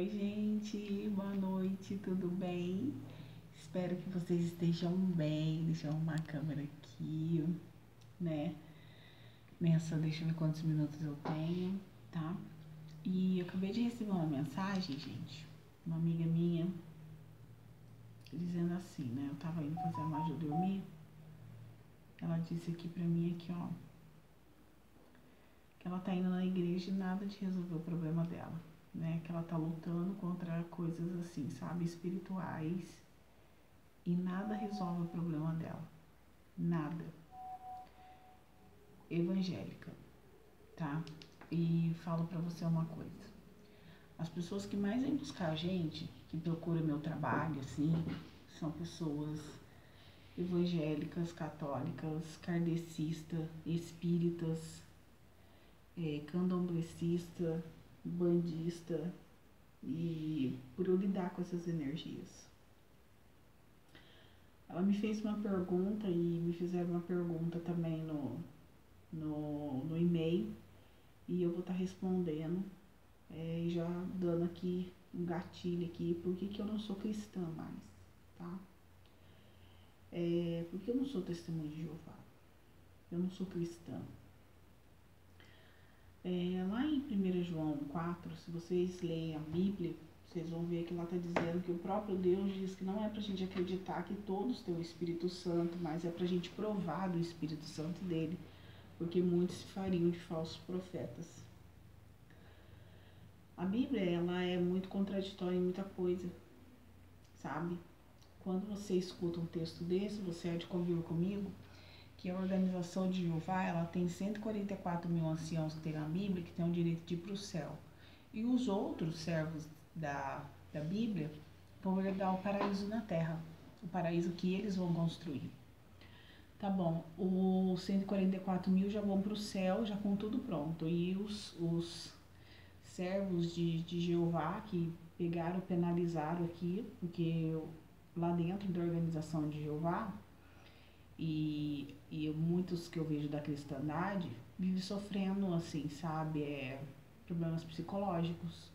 Oi, gente, boa noite, tudo bem? Espero que vocês estejam bem. Deixa eu arrumar a câmera aqui, né? Deixa eu ver quantos minutos eu tenho, tá? E eu acabei de receber uma mensagem, gente, uma amiga minha, dizendo assim, né? Eu tava indo fazer a Maju dormir. Ela disse aqui pra mim, aqui, ó, que ela tá indo na igreja e nada de resolver o problema dela, né? Que ela tá lutando contra coisas assim, sabe, espirituais, e nada resolve o problema dela. Nada. Evangélica, tá? E falo pra você uma coisa. As pessoas que mais vêm buscar a gente, que procuram meu trabalho, assim, são pessoas evangélicas, católicas, kardecistas, espíritas, candomblessista, bandista, e por eu lidar com essas energias. Ela me fez uma pergunta e me fizeram uma pergunta também no e-mail, e eu vou estar respondendo, e já dando aqui um gatilho aqui, por que eu não sou cristã mais, tá? Porque eu não sou testemunha de Jeová, eu não sou cristã. Lá em 1 João 4, se vocês leem a Bíblia, vocês vão ver que lá está dizendo que o próprio Deus diz que não é pra gente acreditar que todos têm o Espírito Santo, mas é pra gente provar do Espírito Santo dele, porque muitos se fariam de falsos profetas. A Bíblia, ela é muito contraditória em muita coisa, sabe? Quando você escuta um texto desse, você há de convir comigo que a organização de Jeová, ela tem 144 mil anciãos que tem na Bíblia, que tem o direito de ir para o céu. E os outros servos da Bíblia vão herdar o paraíso na terra, o paraíso que eles vão construir. Tá bom, os 144 mil já vão para o céu, já com tudo pronto. E os servos de Jeová que pegaram, penalizaram aqui, porque lá dentro da organização de Jeová, e muitos que eu vejo da cristandade vivem sofrendo, assim, sabe, problemas psicológicos,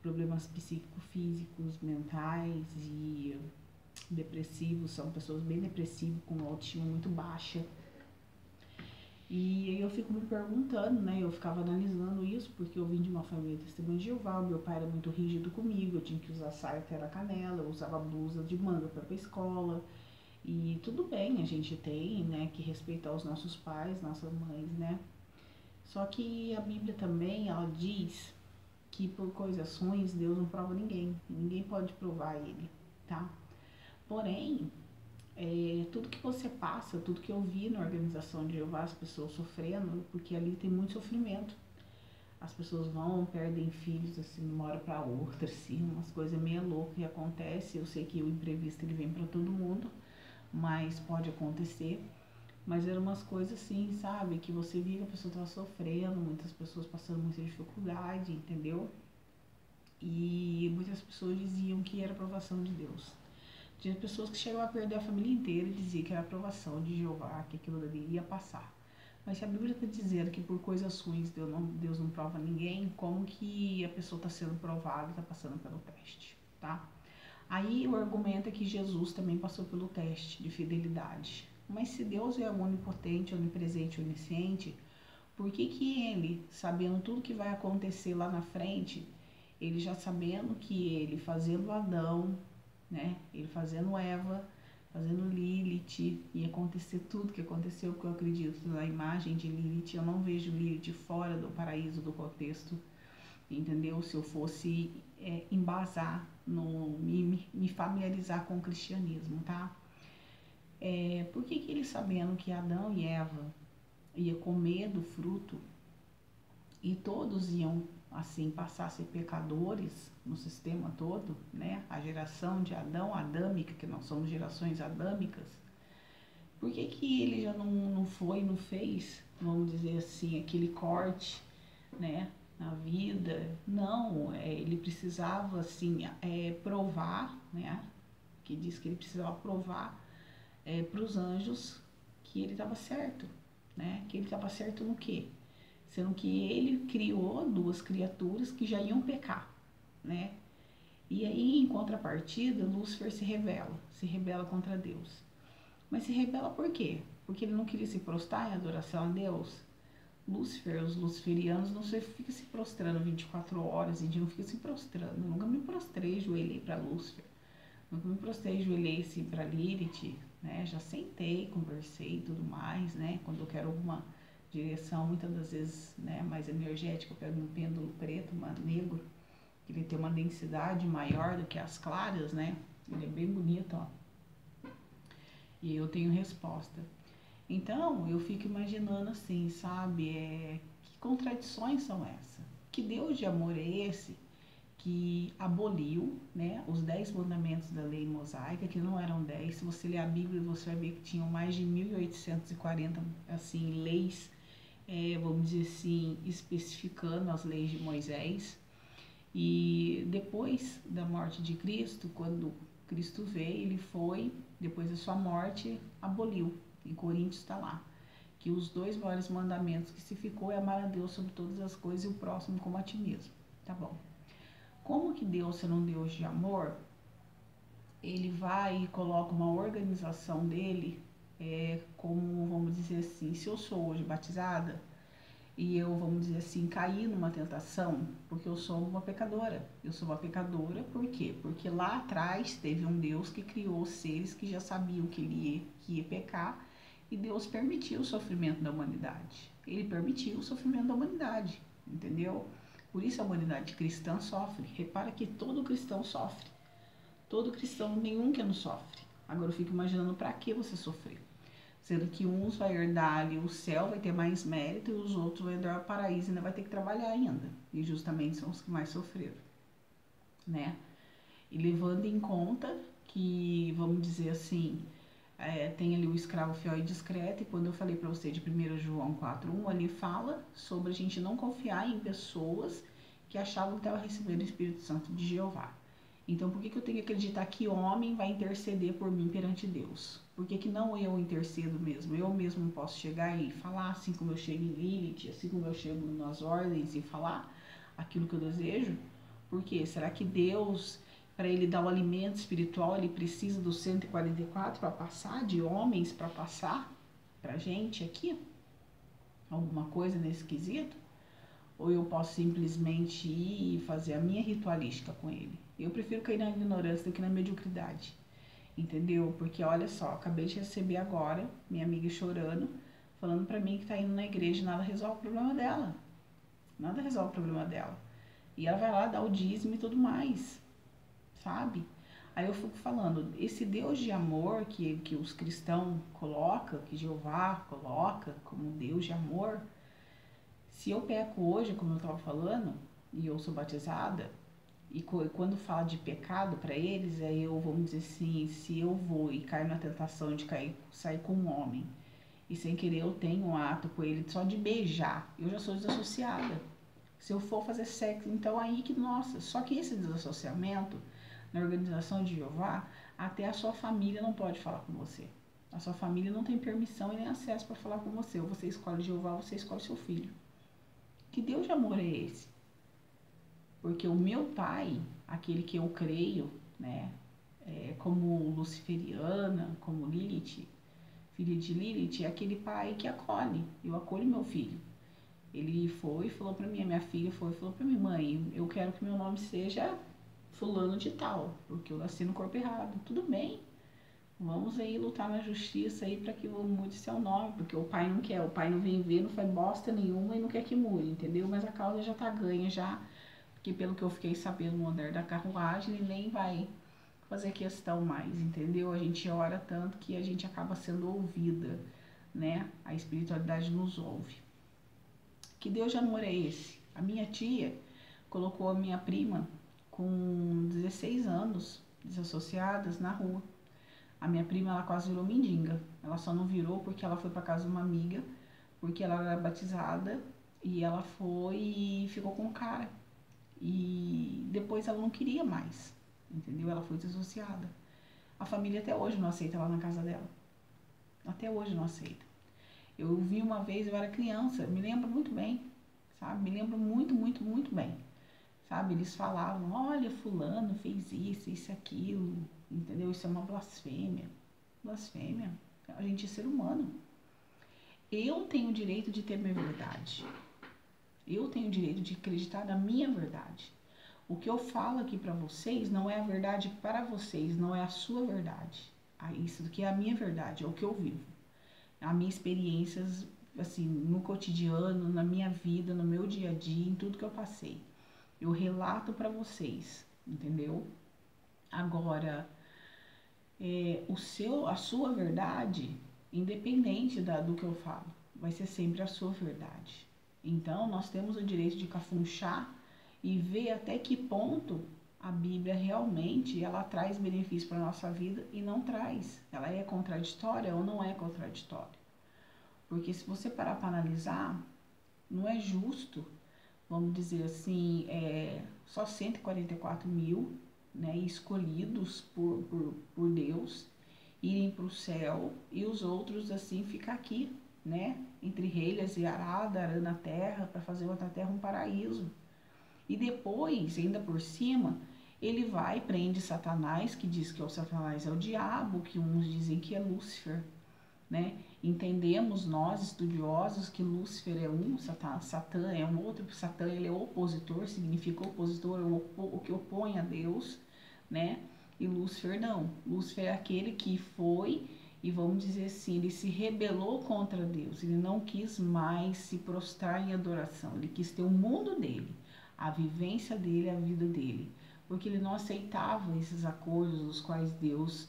problemas psíquico-físicos, mentais e depressivos, são pessoas bem depressivas, com autoestima muito baixa. E aí eu fico me perguntando, né, eu ficava analisando isso, porque eu vim de uma família testemunha de Jeová, meu pai era muito rígido comigo, eu tinha que usar saia até na canela, eu usava blusa de manga para ir pra escola. E tudo bem, a gente tem, né, que respeitar os nossos pais, nossas mães, né? Só que a Bíblia também, ela diz que por coisas ruins Deus não prova ninguém. Ninguém pode provar ele, tá? Porém, tudo que você passa, tudo que eu vi na organização de Jeová, as pessoas sofrendo, porque ali tem muito sofrimento. As pessoas vão, perdem filhos, assim, de uma hora pra outra, assim, umas coisas meio loucas que acontecem. Eu sei que o imprevisto, ele vem pra todo mundo, mas pode acontecer. Mas eram umas coisas assim, sabe, que você via que a pessoa estava sofrendo, muitas pessoas passando muita dificuldade, entendeu? E muitas pessoas diziam que era aprovação de Deus. Tinha pessoas que chegavam a perder a família inteira e diziam que era aprovação de Jeová, que aquilo ali ia passar. Mas se a Bíblia está dizendo que por coisas ruins Deus não prova ninguém, como que a pessoa está sendo provada e está passando pelo teste, tá? Aí o argumento é que Jesus também passou pelo teste de fidelidade. Mas se Deus é onipotente, onipresente, onisciente, por que ele, sabendo tudo que vai acontecer lá na frente, ele já sabendo que ele fazendo Adão, né, ele fazendo Eva, fazendo Lilith, ia acontecer tudo que aconteceu, porque eu acredito na imagem de Lilith, eu não vejo Lilith fora do paraíso, do contexto, entendeu? Se eu fosse embasar, me familiarizar com o cristianismo, tá? Por que ele, sabendo que Adão e Eva ia comer do fruto e todos iam assim passar a ser pecadores no sistema todo, né? A geração de Adão, adâmica, que nós somos gerações adâmicas, por que ele já não foi, não fez, vamos dizer assim, aquele corte, né, na vida? Não, ele precisava assim provar, né? Que diz que ele precisava provar para os anjos que ele estava certo, né? Que ele estava certo no quê? Sendo que ele criou duas criaturas que já iam pecar, né? E aí, em contrapartida, Lúcifer se rebela contra Deus. Mas se rebela por quê? Porque ele não queria se prostrar em adoração a Deus. Lúcifer, os luciferianos não ficam se prostrando 24 horas, a gente não fica se prostrando. Eu nunca me prostrei, joelhei para Lúcifer. Nunca me prostrei, joelhei assim, para Lilith, né? Já sentei, conversei e tudo mais, né? Quando eu quero alguma direção, muitas das vezes, né, mais energética, eu pego um pêndulo preto, negro, que ele tem uma densidade maior do que as claras, né? Ele é bem bonito, ó. E eu tenho resposta. Então, eu fico imaginando assim, sabe? Que contradições são essas? Que Deus de amor é esse que aboliu, né, os 10 mandamentos da lei mosaica, que não eram 10. Se você ler a Bíblia, você vai ver que tinham mais de 1840 assim, leis, vamos dizer assim, especificando as leis de Moisés. E depois da morte de Cristo, quando Cristo veio, ele foi, depois da sua morte, aboliu. Em Coríntios está lá, que os 2 maiores mandamentos que se ficou é amar a Deus sobre todas as coisas e o próximo como a ti mesmo. Tá bom. Como que Deus, sendo um Deus de amor, ele vai e coloca uma organização dele, como, vamos dizer assim, se eu sou hoje batizada, e eu, vamos dizer assim, caí numa tentação, porque eu sou uma pecadora. Eu sou uma pecadora por quê? Porque lá atrás teve um Deus que criou seres que já sabiam que ia pecar, e Deus permitiu o sofrimento da humanidade. Ele permitiu o sofrimento da humanidade, entendeu? Por isso a humanidade cristã sofre. Repara que todo cristão sofre. Todo cristão, nenhum que não sofre. Agora eu fico imaginando para que você sofreu. Sendo que uns vai herdar ali o céu, vai ter mais mérito, e os outros vão herdar o paraíso e ainda vai ter que trabalhar ainda. E justamente são os que mais sofreram, né? E levando em conta que, vamos dizer assim, tem ali o escravo fiel e discreto, e quando eu falei para você de 1 João 4:1, ali fala sobre a gente não confiar em pessoas que achavam que estavam recebendo o Espírito Santo de Jeová. Então, por que eu tenho que acreditar que homem vai interceder por mim perante Deus? Por que não eu intercedo mesmo? Eu mesmo posso chegar e falar, assim como eu chego em Lilith, assim como eu chego nas ordens e falar aquilo que eu desejo? Por quê? Será que Deus, para ele dar o alimento espiritual, ele precisa dos 144 para passar, de homens para passar para gente aqui? Alguma coisa nesse quesito? Ou eu posso simplesmente ir e fazer a minha ritualística com ele? Eu prefiro cair na ignorância do que na mediocridade, entendeu? Porque olha só, acabei de receber agora minha amiga chorando, falando pra mim que tá indo na igreja e nada resolve o problema dela. Nada resolve o problema dela. E ela vai lá dar o dízimo e tudo mais, sabe? Aí eu fico falando, esse Deus de amor que os cristãos colocam, que Jeová coloca como Deus de amor, se eu peco hoje, como eu estava falando, e eu sou batizada, e quando fala de pecado para eles, aí eu, vamos dizer assim, se eu vou e caio na tentação de sair com um homem, e sem querer eu tenho um ato com ele só de beijar, eu já sou desassociada. Se eu for fazer sexo, então aí que, nossa, só que esse desassociamento, na organização de Jeová, até a sua família não pode falar com você. A sua família não tem permissão e nem acesso para falar com você. Ou você escolhe Jeová, ou você escolhe seu filho. Que Deus de amor é esse? Porque o meu pai, aquele que eu creio, né, como luciferiana, como Lilith, filha de Lilith, é aquele pai que acolhe. Eu acolho meu filho. Ele foi e falou pra mim, a minha filha foi e falou pra mim, mãe, eu quero que meu nome seja fulano de tal, porque eu nasci no corpo errado. Tudo bem, vamos aí lutar na justiça aí pra que mude seu nome, porque o pai não quer, o pai não vem ver, não faz bosta nenhuma e não quer que mude, entendeu? Mas a causa já tá ganha já, porque pelo que eu fiquei sabendo no andar da carruagem, ele nem vai fazer questão mais, entendeu? A gente ora tanto que a gente acaba sendo ouvida, né? A espiritualidade nos ouve. Que Deus de amor é esse? A minha tia colocou a minha prima com 16 anos, desassociadas, na rua. A minha prima, ela quase virou mendiga. Ela só não virou porque ela foi para casa de uma amiga, porque ela era batizada e ela foi e ficou com o cara. E depois ela não queria mais, entendeu? Ela foi desassociada. A família até hoje não aceita ela na casa dela. Até hoje não aceita. Eu vi uma vez, eu era criança, me lembro muito bem, sabe? Me lembro muito, muito, muito bem. sabe? Eles falavam, olha, fulano fez isso, aquilo, entendeu? Isso é uma blasfêmia. Blasfêmia. A gente é ser humano. Eu tenho o direito de ter minha verdade. Eu tenho o direito de acreditar na minha verdade. O que eu falo aqui para vocês não é a verdade para vocês, não é a sua verdade. Isso daqui é a minha verdade, é o que eu vivo. As minhas experiências, assim, no cotidiano, na minha vida, no meu dia a dia, em tudo que eu passei. Eu relato para vocês, entendeu? Agora, a sua verdade, independente do que eu falo, vai ser sempre a sua verdade. Então, nós temos o direito de cafunchar e ver até que ponto a Bíblia realmente ela traz benefício para a nossa vida e não traz. Ela é contraditória ou não é contraditória? Porque se você parar para analisar, não é justo, vamos dizer assim, só 144 mil, né, escolhidos por Deus irem para o céu e os outros assim ficar aqui, né, entre relhas e arada, arando a terra para fazer outra terra um paraíso. E depois, ainda por cima, ele vai e prende Satanás, que diz que o Satanás é o diabo, que uns dizem que é Lúcifer, né? Entendemos nós, estudiosos, que Lúcifer é um, Satã é um outro. Satã, ele é opositor, significa opositor, o que opõe a Deus, né? E Lúcifer não. Lúcifer é aquele que foi, e vamos dizer assim, ele se rebelou contra Deus. Ele não quis mais se prostrar em adoração. Ele quis ter o mundo dele, a vivência dele, a vida dele. Porque ele não aceitava esses acordos os quais Deus,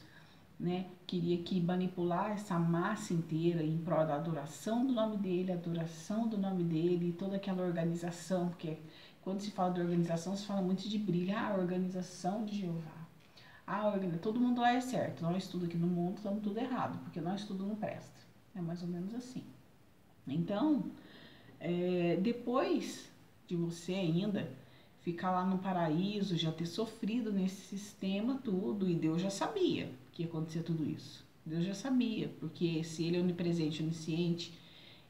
né, queria que manipular essa massa inteira em prol da adoração do nome dele, adoração do nome dele, toda aquela organização, porque quando se fala de organização, se fala muito de briga, a organização de Jeová. Todo mundo lá é certo, nós tudo aqui no mundo estamos tudo errado, porque nós tudo não presta. É mais ou menos assim. Então, depois de você ainda ficar lá no paraíso, já ter sofrido nesse sistema tudo, e Deus já sabia que ia acontecer tudo isso. Deus já sabia, porque se ele é onipresente, onisciente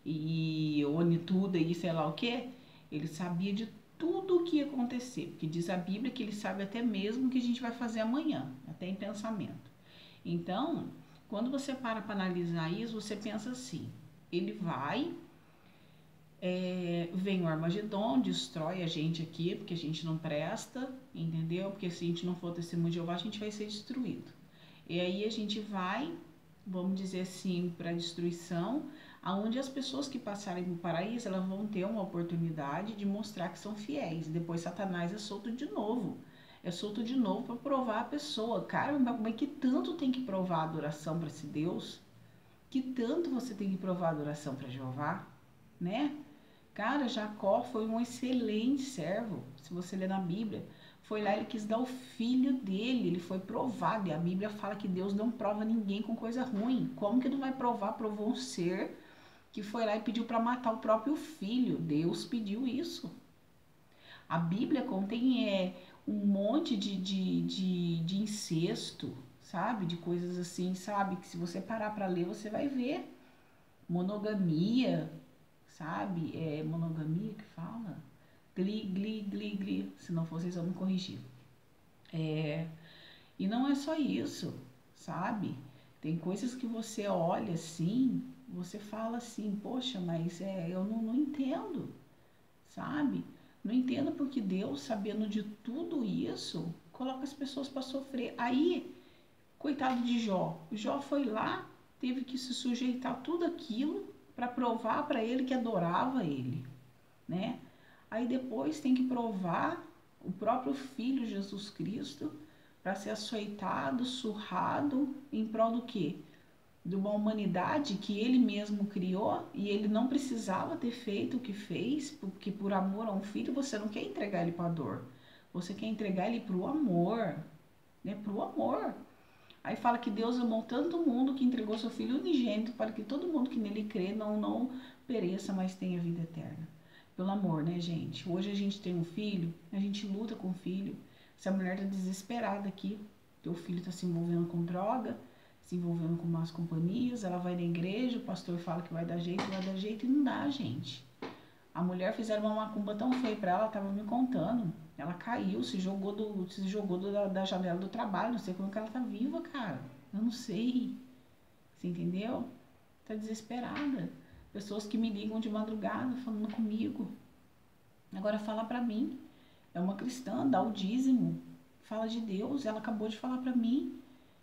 e onitudo e sei lá o que, ele sabia de tudo o que ia acontecer, porque diz a Bíblia que ele sabe até mesmo o que a gente vai fazer amanhã, até em pensamento. Então, quando você para analisar isso, você pensa assim, ele vai, vem o Armagedon, destrói a gente aqui, porque a gente não presta, entendeu? Porque se a gente não for testemunho de Jeová, a gente vai ser destruído. E aí a gente vai, vamos dizer assim, para a destruição, aonde as pessoas que passarem no paraíso, elas vão ter uma oportunidade de mostrar que são fiéis. Depois Satanás é solto de novo. É solto de novo para provar a pessoa. Caramba, como é que tanto tem que provar a adoração para esse Deus? Que tanto você tem que provar a adoração para Jeová? Né? Cara, Jacó foi um excelente servo, se você ler na Bíblia. Foi lá, ele quis dar o filho dele, ele foi provado. E a Bíblia fala que Deus não prova ninguém com coisa ruim. Como que não vai provar? Provou um ser que foi lá e pediu para matar o próprio filho. Deus pediu isso. A Bíblia contém um monte de incesto, sabe? De coisas assim, sabe? Que se você parar para ler, você vai ver. Monogamia, sabe? É monogamia que fala? Gli. Se não for, vocês vão me corrigir. E não é só isso, sabe? Tem coisas que você olha assim, você fala assim, poxa, mas eu não entendo, sabe? Não entendo porque Deus, sabendo de tudo isso, coloca as pessoas para sofrer. Aí, coitado de Jó. Jó foi lá, teve que se sujeitar a tudo aquilo para provar para ele que adorava ele, né? Aí depois tem que provar o próprio Filho Jesus Cristo para ser açoitado, surrado, em prol do quê? De uma humanidade que ele mesmo criou e ele não precisava ter feito o que fez, porque por amor a um filho você não quer entregar ele para a dor, você quer entregar ele para o amor, né? Para o amor. Aí fala que Deus amou tanto o mundo que entregou seu Filho unigênito para que todo mundo que nele crê não pereça, mas tenha vida eterna. Pelo amor, né, gente? Hoje a gente tem um filho, a gente luta com o filho. Se a mulher tá desesperada aqui, teu filho tá se envolvendo com droga, se envolvendo com más companhias, ela vai na igreja, o pastor fala que vai dar jeito e não dá, gente. A mulher fizeram uma macumba tão feia pra ela, tava me contando. Ela caiu, se jogou da janela do trabalho. Não sei como que ela tá viva, cara. Eu não sei. Você entendeu? Tá desesperada. Pessoas que me ligam de madrugada falando comigo. Agora fala pra mim. É uma cristã, dá o dízimo. Fala de Deus. Ela acabou de falar pra mim.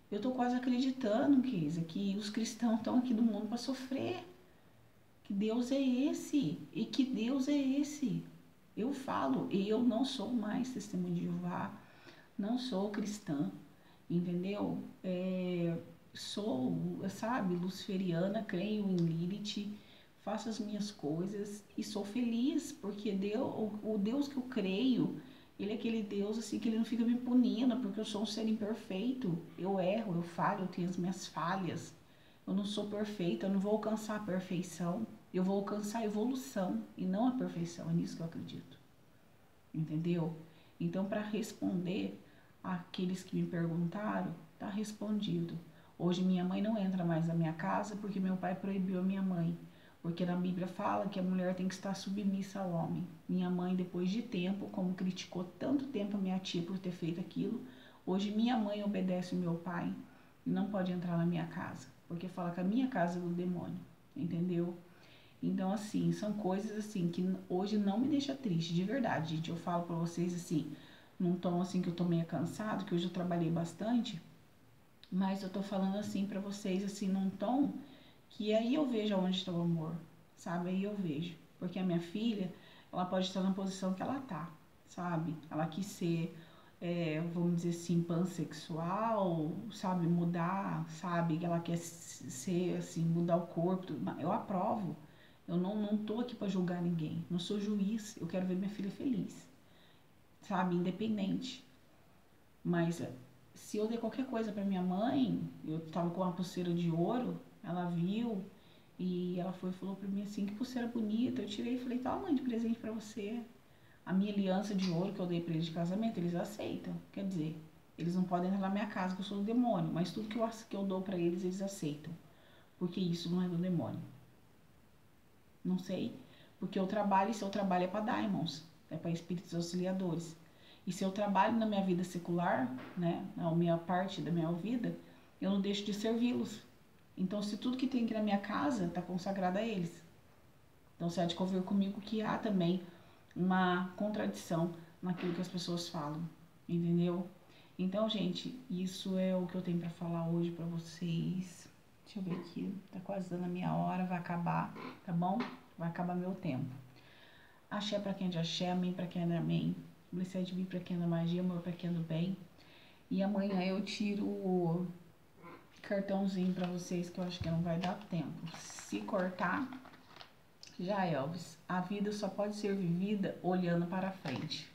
Eu tô quase acreditando, Keisa, que os cristãos estão aqui do mundo para sofrer. Que Deus é esse. E que Deus é esse. Eu falo, eu não sou mais testemunha de Jeová, não sou cristã, entendeu? Sou, sabe, luciferiana, creio em Lilith, faço as minhas coisas e sou feliz, porque o Deus que eu creio, ele é aquele Deus assim que ele não fica me punindo, porque eu sou um ser imperfeito, eu erro, eu falho, eu tenho as minhas falhas, eu não sou perfeita, eu não vou alcançar a perfeição, eu vou alcançar a evolução e não a perfeição, é nisso que eu acredito. Entendeu? Então, para responder àqueles que me perguntaram, tá respondido. Hoje minha mãe não entra mais na minha casa porque meu pai proibiu a minha mãe. Porque na Bíblia fala que a mulher tem que estar submissa ao homem. Minha mãe, depois de tempo, como criticou tanto tempo a minha tia por ter feito aquilo, hoje minha mãe obedece o meu pai e não pode entrar na minha casa. Porque fala que a minha casa é do demônio. Entendeu? Então, assim, são coisas assim que hoje não me deixa triste, de verdade, gente. Eu falo pra vocês assim, num tom assim que eu tô meio cansado, que hoje eu trabalhei bastante, mas eu tô falando assim pra vocês assim num tom que aí eu vejo aonde está o amor, sabe? Aí eu vejo. Porque a minha filha, ela pode estar na posição que ela tá, sabe? Ela quis ser, vamos dizer assim, pansexual, sabe? Mudar, sabe? Ela quer ser assim, mudar o corpo, eu aprovo. Eu não tô aqui para julgar ninguém. Não sou juiz. Eu quero ver minha filha feliz. Sabe? Independente. Mas se eu der qualquer coisa para minha mãe, eu tava com uma pulseira de ouro, ela viu e ela foi e falou para mim assim, que pulseira bonita. Eu tirei e falei, tá, mãe, de presente para você. A minha aliança de ouro que eu dei para eles de casamento, eles aceitam. Quer dizer, eles não podem entrar na minha casa que eu sou do demônio, mas tudo que eu dou para eles, eles aceitam. Porque isso não é do demônio. Não sei, porque eu trabalho e seu trabalho é para daimons, é para espíritos auxiliadores. E se eu trabalho na minha vida secular, né, na minha parte da minha vida, eu não deixo de servi-los. Então, se tudo que tem aqui na minha casa está consagrado a eles. Então, você há de convir comigo que há também uma contradição naquilo que as pessoas falam, entendeu? Então, gente, isso é o que eu tenho para falar hoje para vocês. Deixa eu ver aqui, tá quase dando a minha hora, vai acabar, tá bom? Vai acabar meu tempo. Axé pra quem é de axé, amém pra quem é de amém. Blessed de mim pra quem é da magia, amor pra quem é do bem. E amanhã eu tiro o cartãozinho pra vocês, que eu acho que não vai dar tempo. Se cortar, já Elvis, a vida só pode ser vivida olhando para frente.